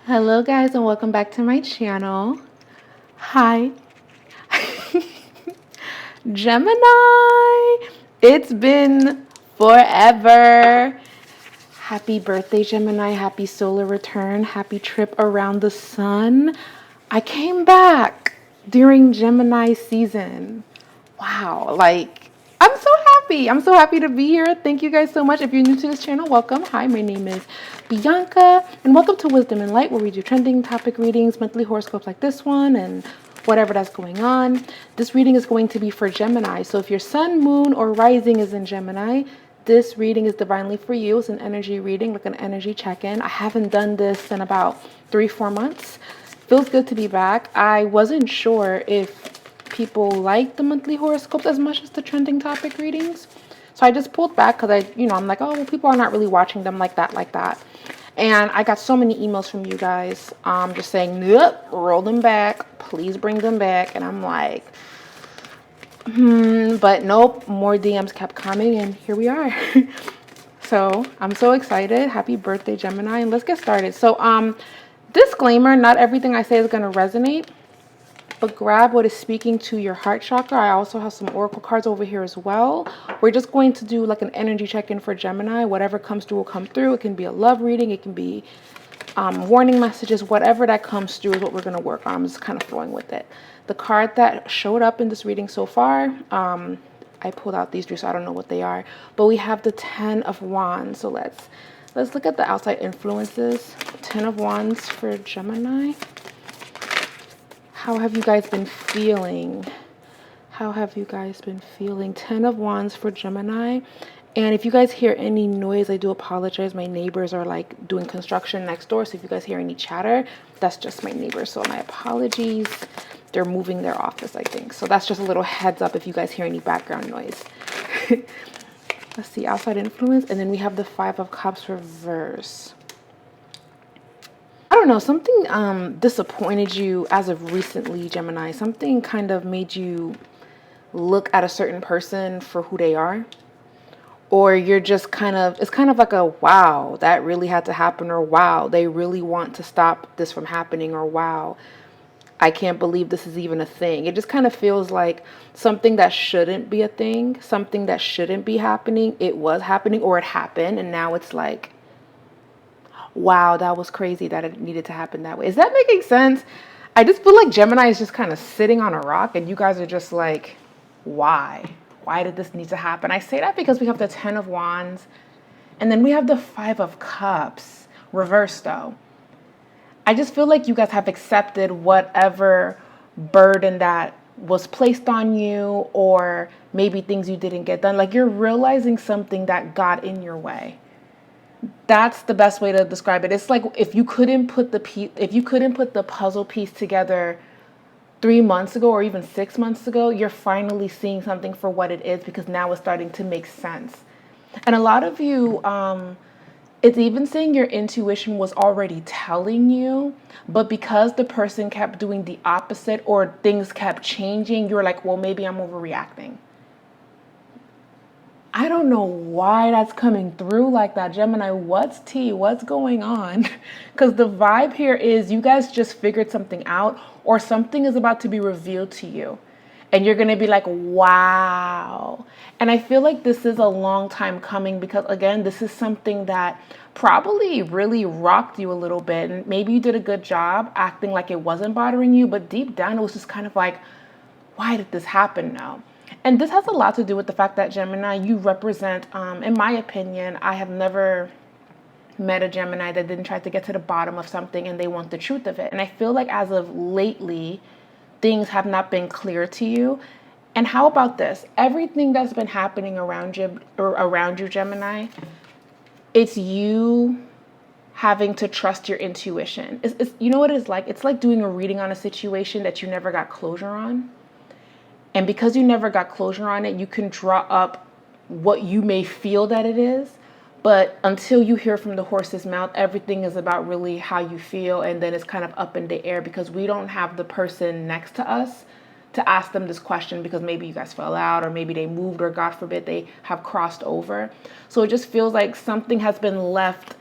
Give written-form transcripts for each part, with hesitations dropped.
Hello guys and welcome back to my channel. Hi. Gemini. It's been forever. Happy birthday Gemini, happy solar return, happy trip around the sun. I came back during Gemini season. Wow, I'm so happy. I'm so happy to be here. Thank you guys so much. If you're new to this channel, welcome. Hi, my name is Bianca, and welcome to Wisdom and Light, where we do trending topic readings, monthly horoscopes like this one, and whatever that's going on. This reading is going to be for Gemini. So if your sun, moon, or rising is in Gemini, this reading is divinely for you. It's an energy reading, like an energy check-in. I haven't done this in about 3-4 months. Feels good to be back. I wasn't sure if people like the monthly horoscopes as much as the trending topic readings. So I just pulled back because I'm like, oh, well, people are not really watching them like that. And I got so many emails from you guys just saying, nope, roll them back. Please bring them back. And I'm like, but nope, more DMs kept coming and here we are. So I'm so excited. Happy birthday, Gemini. And let's get started. So disclaimer, not everything I say is going to resonate. But grab what is speaking to your heart chakra. I also have some oracle cards over here as well. We're just going to do like an energy check-in for Gemini. Whatever comes through will come through. It can be a love reading. It can be warning messages. Whatever that comes through is what we're going to work on. I'm just kind of flowing with it. The card that showed up in this reading so far, I pulled out these three, so I don't know what they are. But we have the 10 of Wands. So let's look at the outside influences. 10 of Wands for Gemini. How have you guys been feeling? How have you guys been feeling? 10 of Wands for Gemini. And if you guys hear any noise, I do apologize. My neighbors are like doing construction next door. So if you guys hear any chatter, that's just my neighbors. So my apologies. They're moving their office, I think. So that's just a little heads up if you guys hear any background noise. Let's see, outside influence. And then we have the 5 of Cups reverse. I don't know, something disappointed you as of recently, Gemini. Something kind of made you look at a certain person for who they are. Or you're just it's kind of like a, wow, that really had to happen. Or wow, they really want to stop this from happening. Or wow, I can't believe this is even a thing. It just kind of feels like something that shouldn't be a thing. Something that shouldn't be happening. It was happening or it happened. And now it's like, wow, that was crazy that it needed to happen that way. Is that making sense? I just feel like Gemini is just kind of sitting on a rock and you guys are just like, why? Why did this need to happen? I say that because we have the 10 of Wands and then we have the 5 of Cups, reversed though. I just feel like you guys have accepted whatever burden that was placed on you or maybe things you didn't get done. Like you're realizing something that got in your way. That's the best way to describe it. It's like if you couldn't put the puzzle piece together 3 months ago or even 6 months ago, you're finally seeing something for what it is because now it's starting to make sense. And a lot of you, it's even saying your intuition was already telling you, but because the person kept doing the opposite or things kept changing, you're like, well, maybe I'm overreacting. I don't know why that's coming through like that. Gemini, what's tea? What's going on? Because the vibe here is you guys just figured something out or something is about to be revealed to you. And you're going to be like, wow. And I feel like this is a long time coming because, again, this is something that probably really rocked you a little bit. And maybe you did a good job acting like it wasn't bothering you. But deep down, it was just kind of like, why did this happen now? And this has a lot to do with the fact that Gemini, you represent, in my opinion, I have never met a Gemini that didn't try to get to the bottom of something and they want the truth of it. And I feel like as of lately, things have not been clear to you. And how about this? Everything that's been happening around you, Gemini, it's you having to trust your intuition. You know what it's like? It's like doing a reading on a situation that you never got closure on. And because you never got closure on it, you can draw up what you may feel that it is. But until you hear from the horse's mouth, everything is about really how you feel. And then it's kind of up in the air because we don't have the person next to us to ask them this question because maybe you guys fell out or maybe they moved or God forbid they have crossed over. So it just feels like something has been left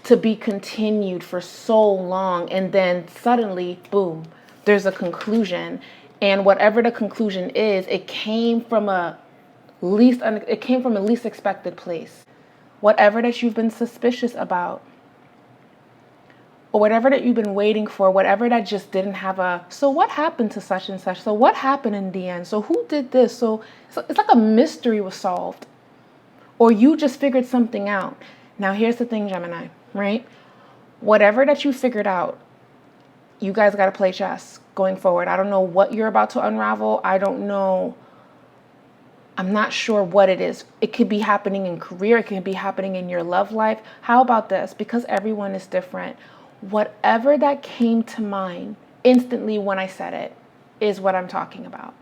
to be continued for so long, and then suddenly, boom, there's a conclusion. And whatever the conclusion is, it came from a least expected place. Whatever that you've been suspicious about, or whatever that you've been waiting for, whatever that just didn't have a, so what happened to such and such? So what happened in the end? So who did this? So it's like a mystery was solved, or you just figured something out. Now here's the thing, Gemini, right? Whatever that you figured out, you guys got to play chess going forward. I don't know what you're about to unravel. I don't know. I'm not sure what it is. It could be happening in career. It could be happening in your love life. How about this? Because everyone is different. Whatever that came to mind instantly when I said it is what I'm talking about.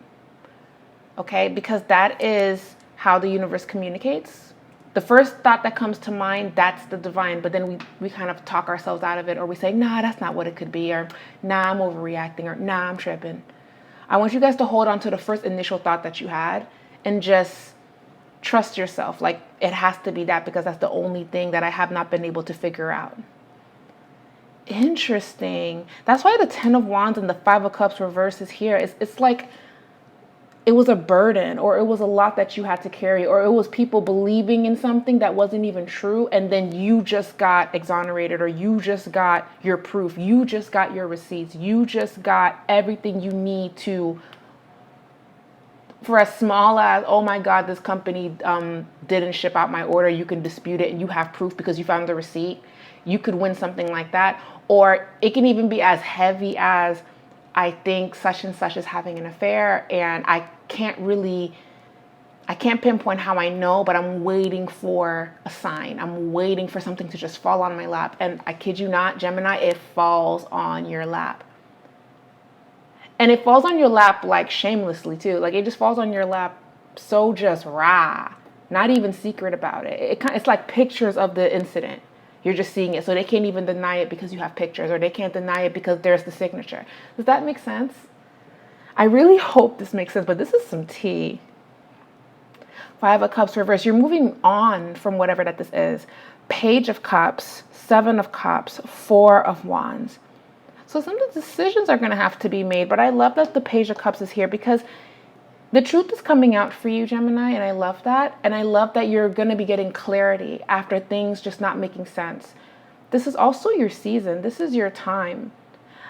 Okay? Because that is how the universe communicates. The first thought that comes to mind, that's the divine. But then we kind of talk ourselves out of it, or we say, nah, that's not what it could be. Or nah, I'm overreacting. Or nah, I'm tripping. I want you guys to hold on to the first initial thought that you had and just trust yourself. Like, it has to be that, because that's the only thing that I have not been able to figure out. Interesting. That's why the 10 of Wands and the 5 of Cups reverse is here. It's like it was a burden, or it was a lot that you had to carry, or it was people believing in something that wasn't even true, and then you just got exonerated, or you just got your proof, you just got your receipts, you just got everything you need to, for as small as, oh my God, this company didn't ship out my order, you can dispute it and you have proof because you found the receipt. You could win something like that. Or it can even be as heavy as, I think such and such is having an affair, and I can't pinpoint how I know, but I'm waiting for a sign. I'm waiting for something to just fall on my lap. And I kid you not, Gemini, it falls on your lap. And it falls on your lap like shamelessly too. Like, it just falls on your lap so just rah, not even secret about it. It's like pictures of the incident. You're just seeing it. So they can't even deny it because you have pictures, or they can't deny it because there's the signature. Does that make sense? I really hope this makes sense, but this is some tea. 5 of Cups reverse. You're moving on from whatever that this is. Page of Cups, 7 of Cups, 4 of Wands. So some of the decisions are going to have to be made, but I love that the Page of Cups is here, because the truth is coming out for you, Gemini, and I love that. And I love that you're going to be getting clarity after things just not making sense. This is also your season. This is your time.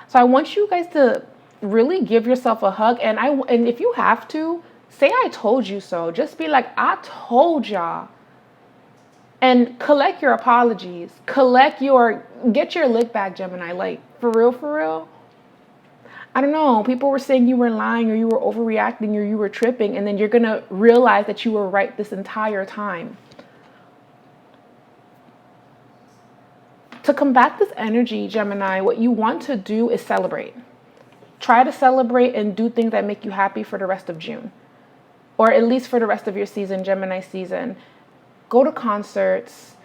So I want you guys to really give yourself a hug. And if you have to, say I told you so. Just be like, I told y'all. And collect your apologies. Get your lick back, Gemini. Like, for real, for real. I don't know, people were saying you were lying, or you were overreacting, or you were tripping, and then you're going to realize that you were right this entire time. To combat this energy, Gemini, what you want to do is celebrate. Try to celebrate and do things that make you happy for the rest of June, or at least for the rest of your season, Gemini season. Go to concerts,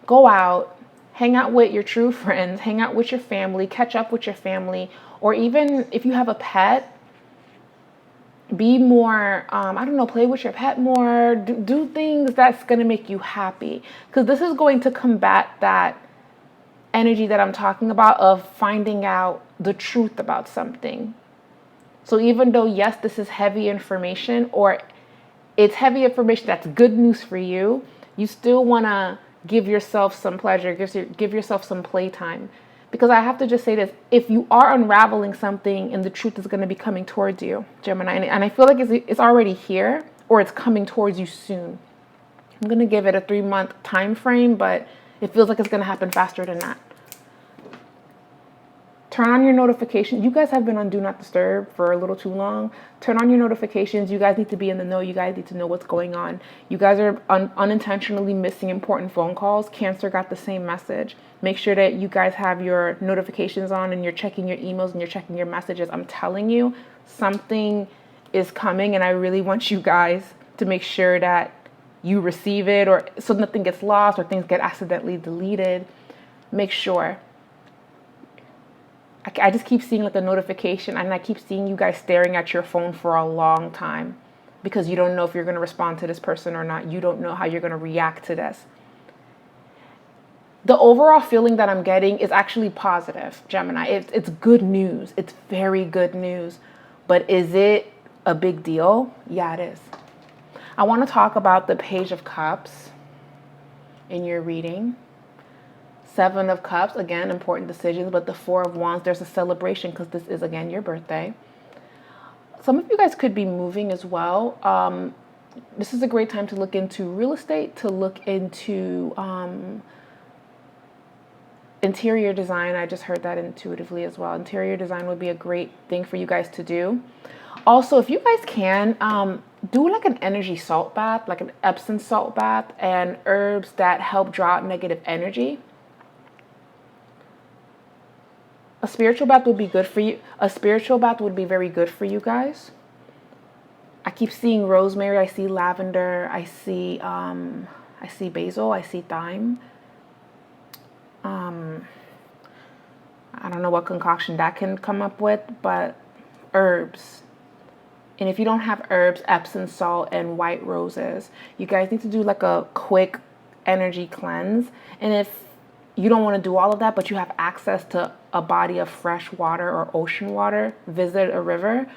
go out, hang out with your true friends, hang out with your family, catch up with your family. Or even if you have a pet, be more, play with your pet more. Do things that's going to make you happy. Because this is going to combat that energy that I'm talking about of finding out the truth about something. So even though, yes, this is heavy information, or it's heavy information that's good news for you, you still want to give yourself some pleasure, give yourself some playtime. Because I have to just say this, if you are unraveling something and the truth is going to be coming towards you, Gemini, and I feel like it's already here, or it's coming towards you soon. I'm going to give it a 3-month time frame, but it feels like it's going to happen faster than that. Turn on your notifications. You guys have been on Do Not Disturb for a little too long. Turn on your notifications. You guys need to be in the know. You guys need to know what's going on. You guys are unintentionally missing important phone calls. Cancer got the same message. Make sure that you guys have your notifications on and you're checking your emails and you're checking your messages. I'm telling you, something is coming, and I really want you guys to make sure that you receive it, or so nothing gets lost or things get accidentally deleted. Make sure. I just keep seeing like a notification, and I keep seeing you guys staring at your phone for a long time because you don't know if you're going to respond to this person or not. You don't know how you're going to react to this. The overall feeling that I'm getting is actually positive, Gemini. It's good news. It's very good news. But is it a big deal? Yeah, it is. I want to talk about the Page of Cups in your reading. Seven of Cups, again, important decisions. But the Four of Wands, there's a celebration because this is, again, your birthday. Some of you guys could be moving as well. This is a great time to look into real estate, to look into interior design. I just heard that intuitively as well. Interior design would be a great thing for you guys to do. Also, if you guys can, do like an energy salt bath, like an Epsom salt bath, and herbs that help draw out negative energy. A spiritual bath would be good for you. A spiritual bath would be very good for you guys. I keep seeing rosemary. I see lavender. I see basil. I see thyme. I don't know what concoction that can come up with, but herbs. And if you don't have herbs, Epsom salt and white roses. You guys need to do like a quick energy cleanse. And if you don't want to do all of that, but you have access to a body of fresh water or ocean water, visit a river.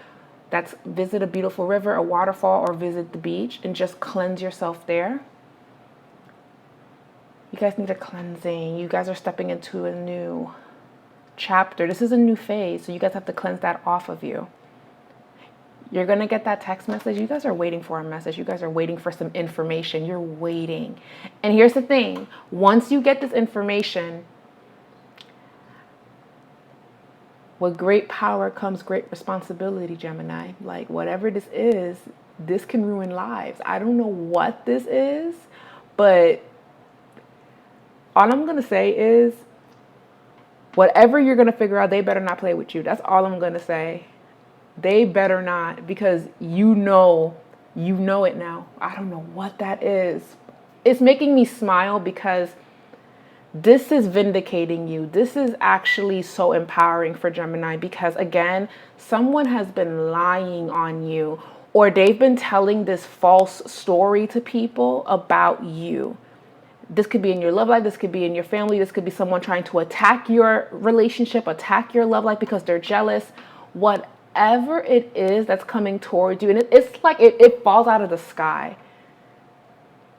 Visit a beautiful river, a waterfall, or visit the beach and just cleanse yourself there. You guys need a cleansing. You guys are stepping into a new chapter. This is a new phase, so you guys have to cleanse that off of you. You're going to get that text message. You guys are waiting for a message. You guys are waiting for some information. You're waiting. And here's the thing. Once you get this information, with great power comes great responsibility, Gemini. Like whatever this is, this can ruin lives. I don't know what this is, but all I'm going to say is whatever you're going to figure out, they better not play with you. That's all I'm going to say. They better not, because you know it now. I don't know what that is. It's making me smile because this is vindicating you. This is actually so empowering for Gemini because, again, someone has been lying on you, or they've been telling this false story to people about you. This could be in your love life. This could be in your family. This could be someone trying to attack your relationship, attack your love life because they're jealous. Whatever it is that's coming towards you, and it's like it falls out of the sky.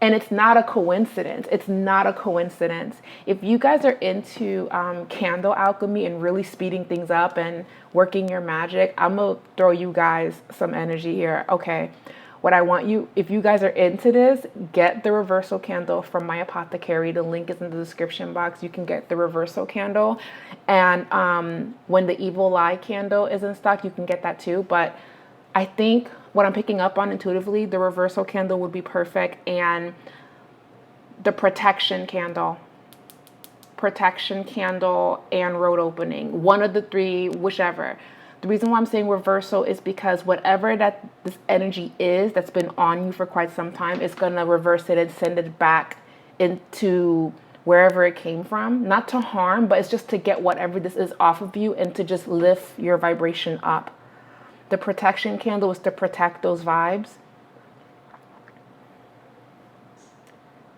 And it's not a coincidence. It's not a coincidence. If you guys are into candle alchemy and really speeding things up and working your magic, I'm going to throw you guys some energy here. Okay. What I want you, if you guys are into this, get the reversal candle from my apothecary. The link is in the description box. You can get the reversal candle. And when the evil eye candle is in stock, you can get that too. But I think what I'm picking up on intuitively, the reversal candle would be perfect. And the protection candle and road opening. One of the three, whichever. The reason why I'm saying reversal is because whatever this energy is that's been on you for quite some time, it's going to reverse it and send it back into wherever it came from. Not to harm, but it's just to get whatever this is off of you and to just lift your vibration up. The protection candle is to protect those vibes.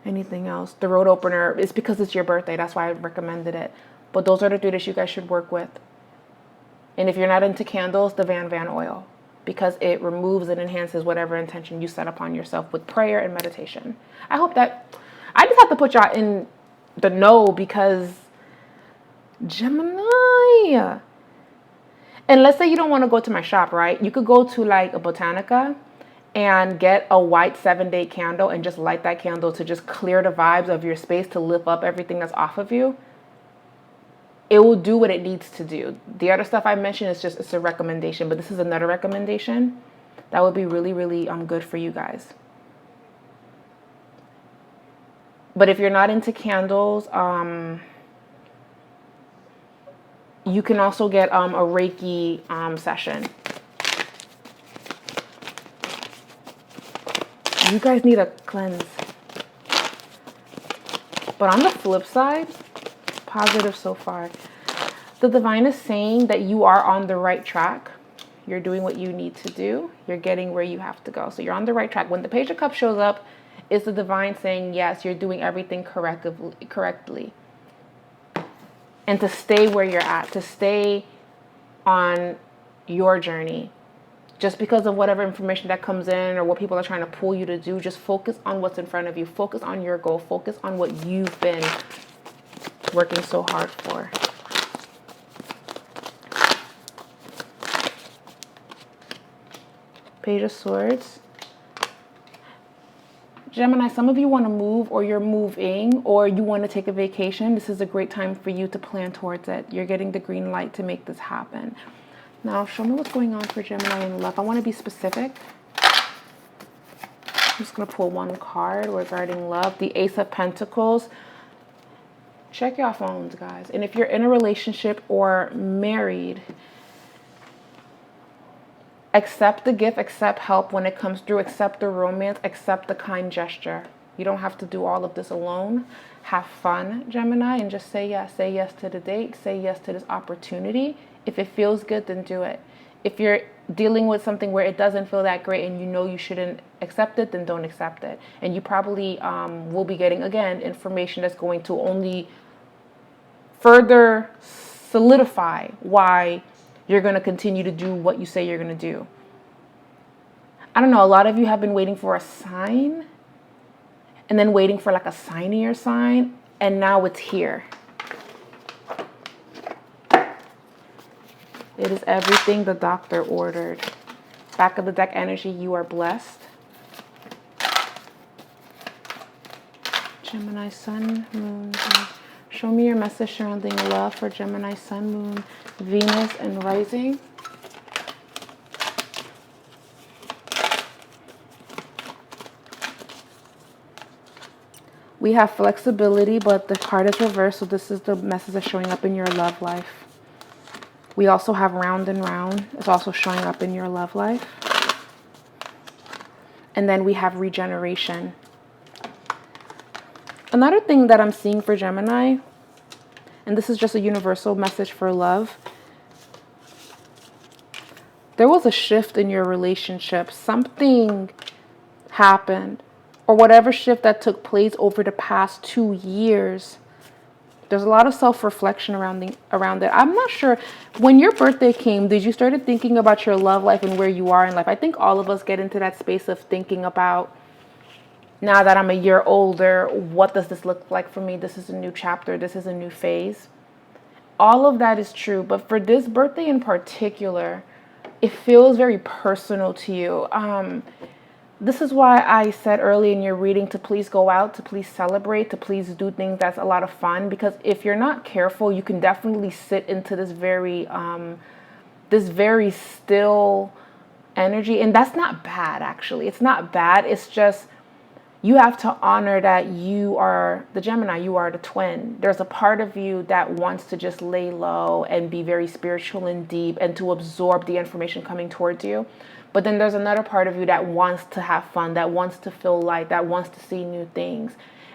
Anything else? The road opener is because it's your birthday. That's why I recommended it. But those are the three that you guys should work with. And if you're not into candles, the Van oil, because it removes and enhances whatever intention you set upon yourself with prayer and meditation. I hope that, I just have to put y'all in the know because Gemini. And let's say you don't want to go to my shop, right? You could go to like a Botanica and get a white 7-day candle and just light that candle to just clear the vibes of your space, to lift up everything that's off of you. It will do what it needs to do. The other stuff I mentioned is just, it's a recommendation, but this is another recommendation that would be really, really good for you guys. But if you're not into candles, you can also get a Reiki session. You guys need a cleanse. But on the flip side, positive so far. The divine is saying that you are on the right track. You're doing what you need to do. You're getting where you have to go. So you're on the right track. When the Page of Cups shows up, it's the divine saying, yes, you're doing everything correctly. and to stay where you're at, to stay on your journey. Just because of whatever information that comes in or what people are trying to pull you to do, just focus on what's in front of you. Focus on your goal. Focus on what you've been working so hard for. Page of Swords. Gemini, some of you want to move, or you're moving, or you want to take a vacation. This is a great time for you to plan towards it. You're getting the green light to make this happen. Now, show me what's going on for Gemini in love. I want to be specific. I'm just going to pull one card regarding love. The Ace of Pentacles. Check your phones, guys. And if you're in a relationship or married, accept the gift, accept help when it comes through, accept the romance, accept the kind gesture. You don't have to do all of this alone. Have fun, Gemini, and just say yes. Say yes to the date. Say yes to this opportunity. If it feels good, then do it. If you're dealing with something where it doesn't feel that great and you know you shouldn't accept it, then don't accept it. And you probably will be getting, again, information that's going to only further solidify why you're going to continue to do what you say you're going to do. I don't know. A lot of you have been waiting for a sign and then waiting for like a signier sign. And now it's here. It is everything the doctor ordered. Back of the deck energy, you are blessed. Gemini, Sun, Moon. Show me your message surrounding love for Gemini, Sun, Moon, Venus, and Rising. We have flexibility, but the card is reversed, so this is the message that's showing up in your love life. We also have round and round. It's also showing up in your love life. And then we have regeneration. Another thing that I'm seeing for Gemini, and this is just a universal message for love, there was a shift in your relationship. Something happened, or whatever shift that took place over the past 2 years. There's a lot of self-reflection around it. I'm not sure, when your birthday came, did you start thinking about your love life and where you are in life? I think all of us get into that space of thinking about, now that I'm a year older, what does this look like for me? This is a new chapter. This is a new phase. All of that is true. But for this birthday in particular, it feels very personal to you. This is why I said early in your reading to please go out, to please celebrate, to please do things that's a lot of fun. Because if you're not careful, you can definitely sit into this very still energy. And that's not bad, actually. It's not bad. It's just, you have to honor that you are the Gemini, you are the twin. There's a part of you that wants to just lay low and be very spiritual and deep and to absorb the information coming towards you. But then there's another part of you that wants to have fun, that wants to feel light, that wants to see new things.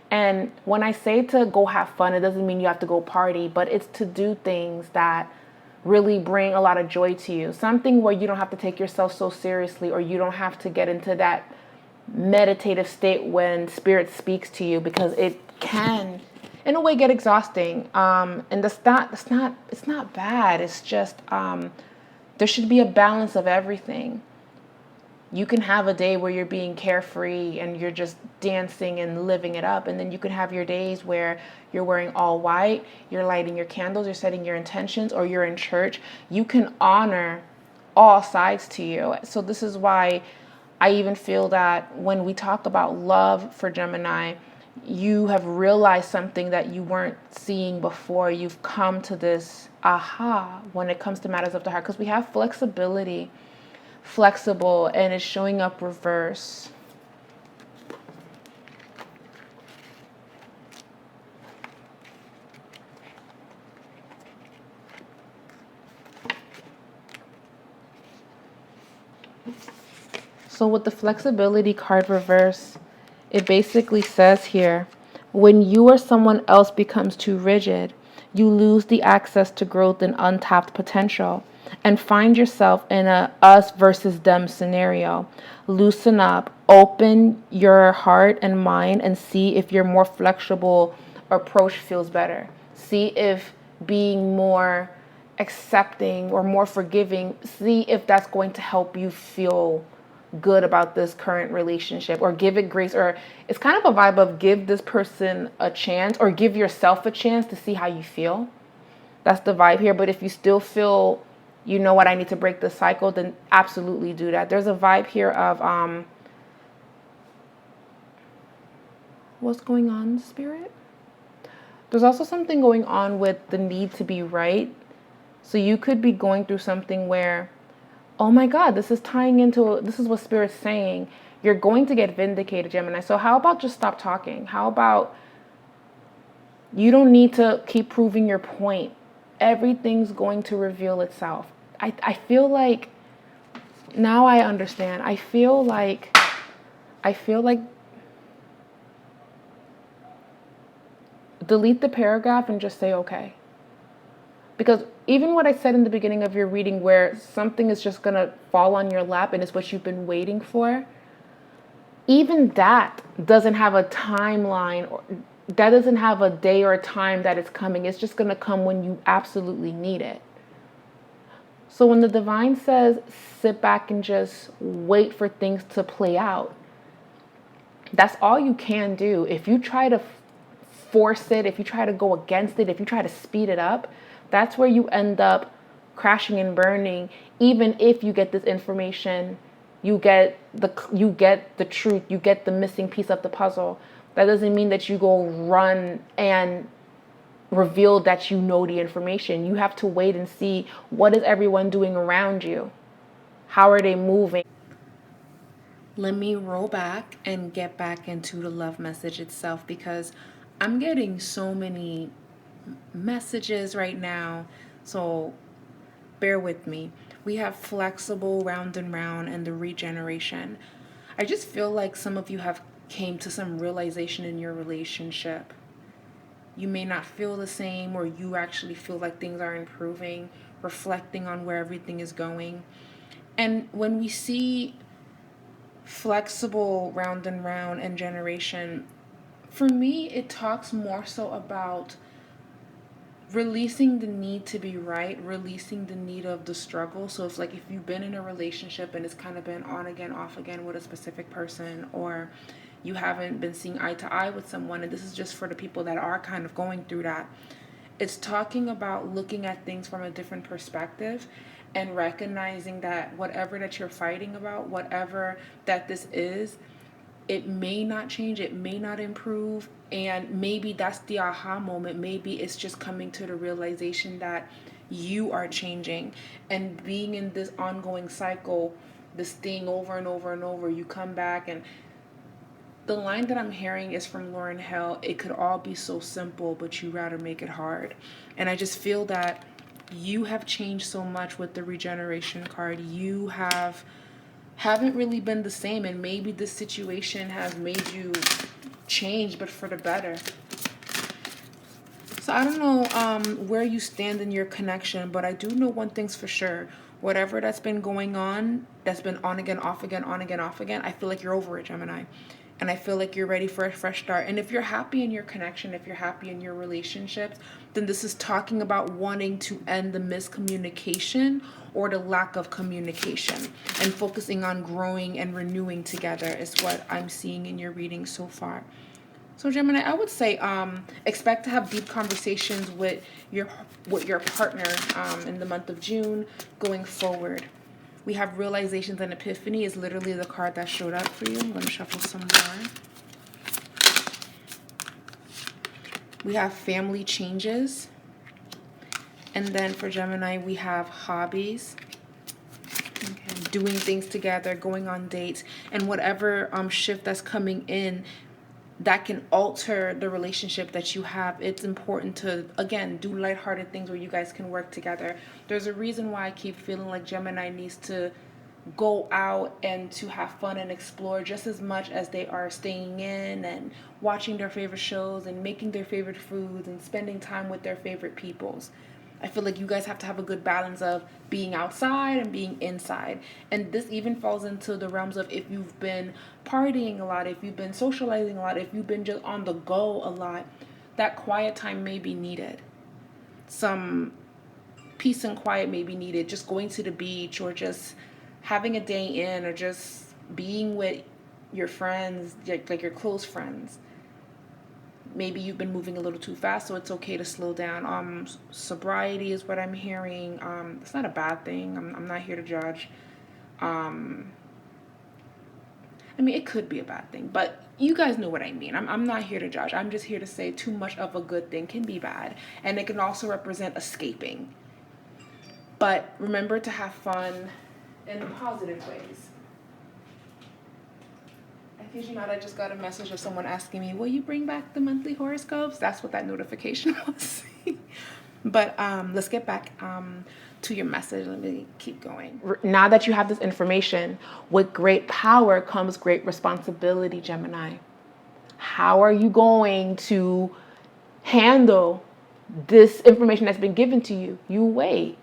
And when I say to go have fun, it doesn't mean you have to go party, but it's to do things that really bring a lot of joy to you. Something where you don't have to take yourself so seriously, or you don't have to get into that meditative state when spirit speaks to you, because it can in a way get exhausting. And it's not bad. It's just there should be a balance of everything. You can have a day where you're being carefree and you're just dancing and living it up. And then you can have your days where you're wearing all white, you're lighting your candles, you're setting your intentions, or you're in church. You can honor all sides to you. So this is why I even feel that when we talk about love for Gemini, you have realized something that you weren't seeing before. You've come to this aha when it comes to matters of the heart, because we have flexibility, flexible, and it's showing up reverse. So with the flexibility card reverse, it basically says here, when you or someone else becomes too rigid, you lose the access to growth and untapped potential and find yourself in a us versus them scenario. Loosen up, open your heart and mind, and see if your more flexible approach feels better. See if being more accepting or more forgiving. See if that's going to help you feel good about this current relationship, or give it grace. Or it's kind of a vibe of give this person a chance, or give yourself a chance to see how you feel. That's the vibe here. But if you still feel, you know what, I need to break the cycle, then absolutely do that. There's a vibe here of what's going on, Spirit? There's also something going on with the need to be right. So you could be going through something where, oh my God, this is tying into, this is what Spirit's saying. You're going to get vindicated, Gemini. So how about just stop talking? How about you don't need to keep proving your point? Everything's going to reveal itself. I feel like, now I understand. I feel like delete the paragraph and just say okay. Because even what I said in the beginning of your reading, where something is just going to fall on your lap and it's what you've been waiting for, even that doesn't have a timeline, or that doesn't have a day or a time that it's coming. It's just going to come when you absolutely need it. So when the divine says sit back and just wait for things to play out, that's all you can do. If you try to force it, if you try to go against it, if you try to speed it up, that's where you end up crashing and burning. Even if you get this information, you get the truth, you get the missing piece of the puzzle. That doesn't mean that you go run and reveal that you know the information. You have to wait and see, what is everyone doing around you? How are they moving? Let me roll back and get back into the love message itself, because I'm getting so many messages right now. So bear with me. We have flexible, round and round, and the regeneration. I just feel like some of you have came to some realization in your relationship. You may not feel the same, or you actually feel like things are improving, reflecting on where everything is going. And when we see flexible, round and round, and generation, for me, it talks more so about releasing the need to be right, releasing the need of the struggle. So it's like if you've been in a relationship and it's kind of been on again, off again with a specific person, or you haven't been seeing eye to eye with someone, and this is just for the people that are kind of going through that. It's talking about looking at things from a different perspective and recognizing that whatever that you're fighting about, whatever that this is, it may not change, it may not improve, and maybe that's the aha moment. Maybe it's just coming to the realization that you are changing, and being in this ongoing cycle, this thing over and over and over, you come back. And the line that I'm hearing is from Lauryn Hill, it could all be so simple, but you rather make it hard. And I just feel that you have changed so much with the regeneration card. You haven't really been the same, and maybe this situation has made you change, but for the better. So I don't know where you stand in your connection, but I do know one thing's for sure. Whatever that's been going on, that's been on again, off again, on again, off again, I feel like you're over it, Gemini. And I feel like you're ready for a fresh start. And if you're happy in your connection, if you're happy in your relationships, then this is talking about wanting to end the miscommunication or the lack of communication, and focusing on growing and renewing together is what I'm seeing in your reading so far. So Gemini, I would say expect to have deep conversations with your partner in the month of June going forward. We have realizations and epiphany is literally the card that showed up for you. I'm going to shuffle some more. We have family changes. And then for Gemini, we have hobbies. Okay. Doing things together, going on dates, and whatever shift that's coming in that can alter the relationship that you have. It's important to, again, do lighthearted things where you guys can work together. There's a reason why I keep feeling like Gemini needs to go out and to have fun and explore just as much as they are staying in and watching their favorite shows and making their favorite foods and spending time with their favorite peoples. I feel like you guys have to have a good balance of being outside and being inside. And this even falls into the realms of if you've been partying a lot, if you've been socializing a lot, if you've been just on the go a lot, that quiet time may be needed. some peace and quiet may be needed. Just going to the beach, or just having a day in, or just being with your friends, like your close friends. Maybe you've been moving a little too fast, so it's okay to slow down. Sobriety is what I'm hearing. It's not a bad thing. I'm not here to judge. I mean, it could be a bad thing, but you guys know what I mean. I'm not here to judge. I'm just here to say too much of a good thing can be bad, and it can also represent escaping. But remember to have fun in positive ways. I kid you not, I just got a message of someone asking me, will you bring back the monthly horoscopes? That's what that notification was. But let's get back to your message. Let me keep going. Now that you have this information, with great power comes great responsibility, Gemini. How are you going to handle this information that's been given to you? You wait.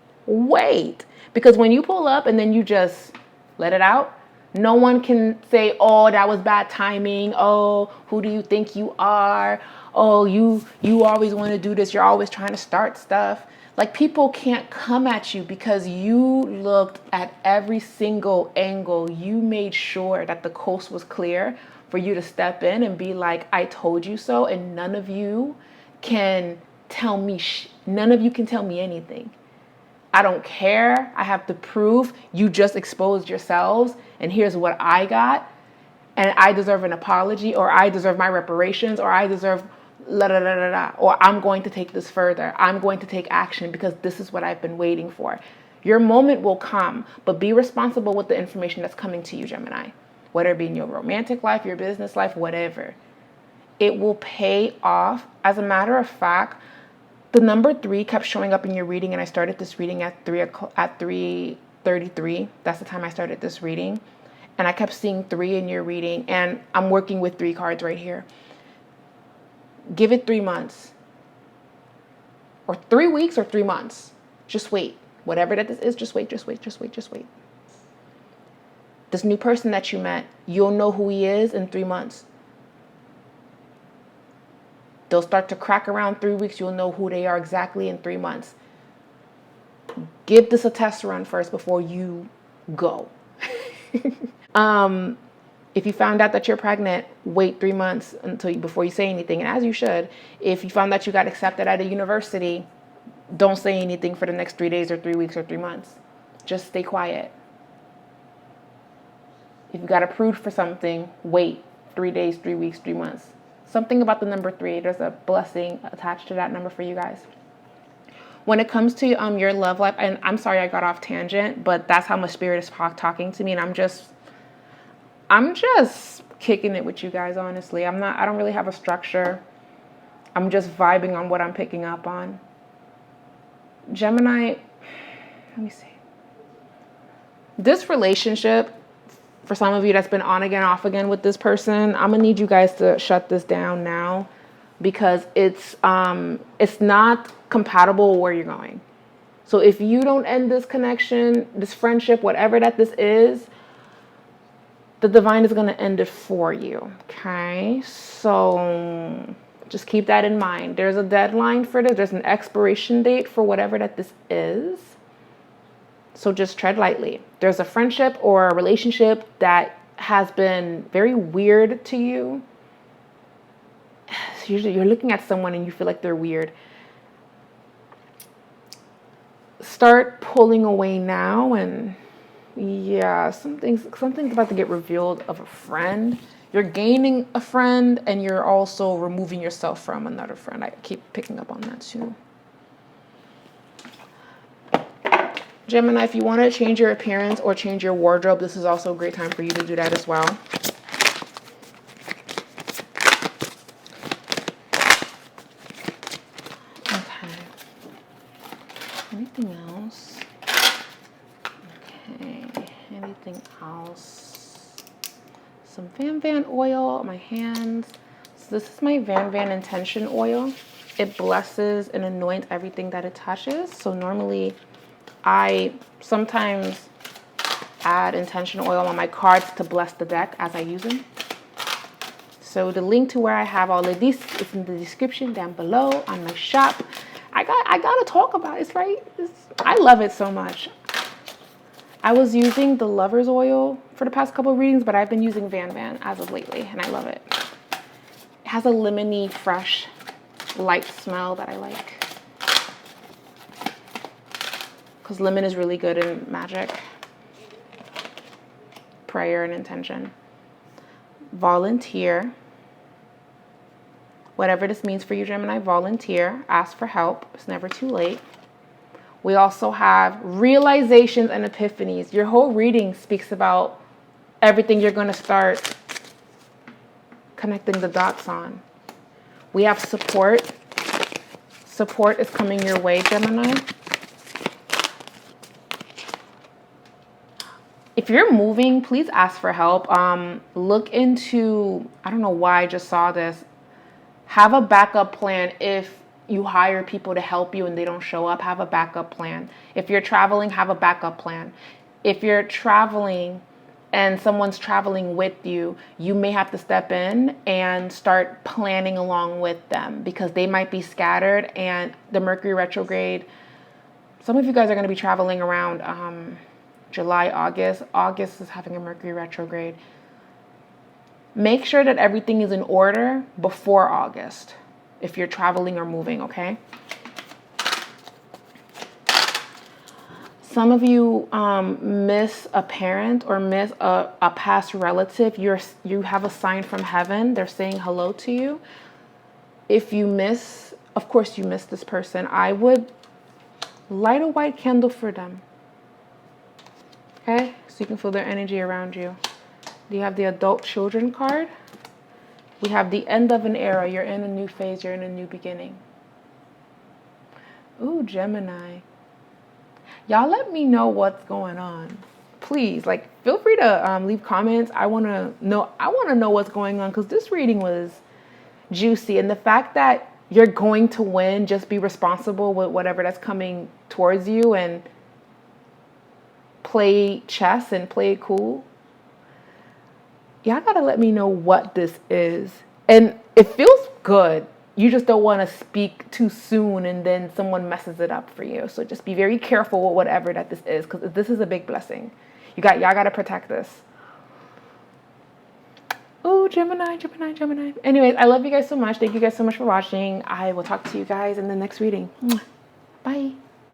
Because when you pull up and then you just let it out, no one can say, oh, that was bad timing. Oh, who do you think you are? Oh, you always want to do this. You're always trying to start stuff. Like, people can't come at you because you looked at every single angle. You made sure that the coast was clear for you to step in and be like, I told you so. And none of you can tell me anything. I don't care. I have the proof. You just exposed yourselves, and here's what I got. And I deserve an apology, or I deserve my reparations, or I deserve la da da da da, or I'm going to take this further. I'm going to take action because this is what I've been waiting for. Your moment will come, but be responsible with the information that's coming to you, Gemini. Whether it be in your romantic life, your business life, whatever. It will pay off. As a matter of fact, the number 3 kept showing up in your reading, and I started this reading at 3:33. That's the time I started this reading. And I kept seeing 3 in your reading, and I'm working with 3 cards right here. Give it 3 months. Or 3 weeks or 3 months. Just wait. Whatever that is, just wait. This new person that you met, you'll know who he is in 3 months. They'll start to crack around 3 weeks. You'll know who they are exactly in 3 months. Give this a test run first before you go. If you found out that you're pregnant, wait 3 months before you say anything, and as you should. If you found that you got accepted at a university, don't say anything for the next 3 days or 3 weeks or 3 months. Just stay quiet. If you got approved for something, wait 3 days, 3 weeks, 3 months. Something about the number 3. There's a blessing attached to that number for you guys. When it comes to your love life, and I'm sorry I got off tangent, but that's how my spirit is talking to me, and I'm just kicking it with you guys, honestly. I don't really have a structure. I'm just vibing on what I'm picking up on. Gemini, let me see. This relationship, for some of you that's been on again, off again with this person, I'm gonna need you guys to shut this down now, because it's not compatible where you're going. So if you don't end this connection, this friendship, whatever that this is, the divine is going to end it for you. Okay, so just keep that in mind. There's a deadline for this. There's an expiration date for whatever that this is. So just tread lightly. There's a friendship or a relationship that has been very weird to you. Usually you're looking at someone and you feel like they're weird. Start pulling away now, and yeah, something's about to get revealed of a friend. You're gaining a friend, and you're also removing yourself from another friend. I keep picking up on that too. Gemini, if you want to change your appearance or change your wardrobe, this is also a great time for you to do that as well. Anything else? Okay, anything else? Some Van oil on my hands. So this is my Van intention oil. It blesses and anoints everything that it touches. So normally I sometimes add intention oil on my cards to bless the deck as I use them. So the link to where I have all of these is in the description down below on my shop. I gotta talk about it, right? I love it so much. I was using the Lover's Oil for the past couple of readings, but I've been using Van as of lately, and I love it. It has a lemony, fresh, light smell that I like. Because lemon is really good in magic, prayer, and intention. Volunteer. Whatever this means for you, Gemini, volunteer. Ask for help. It's never too late. We also have realizations and epiphanies. Your whole reading speaks about everything you're going to start connecting the dots on. We have support. Support is coming your way, Gemini. If you're moving, please ask for help. Look into, I don't know why I just saw this. Have a backup plan if you hire people to help you and they don't show up. Have a backup plan. If you're traveling, have a backup plan. If you're traveling and someone's traveling with you, you may have to step in and start planning along with them because they might be scattered, and the Mercury retrograde, some of you guys are going to be traveling around July, August. August is having a Mercury retrograde. Make sure that everything is in order before August if you're traveling or moving, okay? Some of you miss a parent or miss a past relative. You have a sign from heaven. They're saying hello to you. If you miss, of course you miss this person, I would light a white candle for them. Okay? So you can feel their energy around you. You have the adult children card. We have the end of an era. You're in a new phase. You're in a new beginning. Ooh, Gemini. Y'all let me know what's going on. Please, like, feel free to leave comments. I want to know what's going on because this reading was juicy. And the fact that you're going to win, just be responsible with whatever that's coming towards you and play chess and play it cool. Y'all gotta let me know what this is. And it feels good. You just don't want to speak too soon and then someone messes it up for you. So just be very careful with whatever that this is, because this is a big blessing. Y'all gotta protect this. Oh, Gemini. Anyways, I love you guys so much. Thank you guys so much for watching. I will talk to you guys in the next reading. Bye.